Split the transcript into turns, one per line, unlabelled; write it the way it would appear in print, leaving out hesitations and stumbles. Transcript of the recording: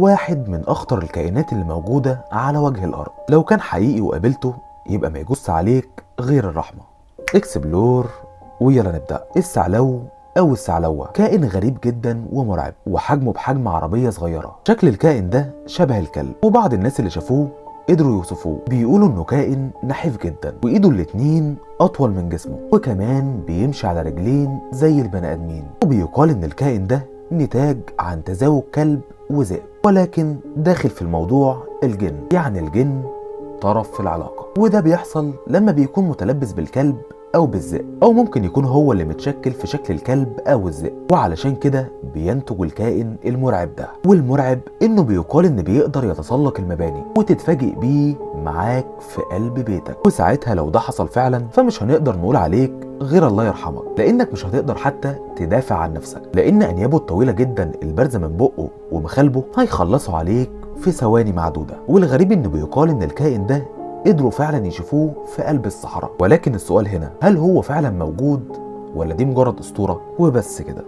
واحد من اخطر الكائنات اللي موجودة على وجه الارض. لو كان حقيقي وقابلته يبقى ما يجوز عليك غير الرحمة. اكسبلور، ويلا نبدأ. الثعلو او الثعلوة كائن غريب جدا ومرعب، وحجمه بحجم عربية صغيرة. شكل الكائن ده شبه الكلب، وبعض الناس اللي شافوه قدروا يوصفوه. بيقولوا انه كائن نحيف جدا، وايده الاتنين اطول من جسمه، وكمان بيمشي على رجلين زي البني ادمين. وبيقال ان الكائن ده نتاج عن تزاوج كلب وذئب، ولكن داخل في الموضوع الجن. يعني الجن طرف في العلاقة، وده بيحصل لما بيكون متلبس بالكلب او بالذئب، او ممكن يكون هو اللي متشكل في شكل الكلب او الذئب، وعلشان كده بينتج الكائن المرعب ده. والمرعب انه بيقال ان بيقدر يتسلق المباني وتتفاجئ بيه معاك في قلب بيتك. وساعتها لو ده حصل فعلا فمش هنقدر نقول عليك غير الله يرحمك، لانك مش هتقدر حتى تدافع عن نفسك، لان انيابه الطويله جدا البارزه من بقه ومخالبه هيخلصوا عليك في ثواني معدوده. والغريب انه بيقال ان الكائن ده قدروا فعلا يشوفوه في قلب الصحراء. ولكن السؤال هنا، هل هو فعلا موجود ولا دي مجرد اسطوره وبس كده؟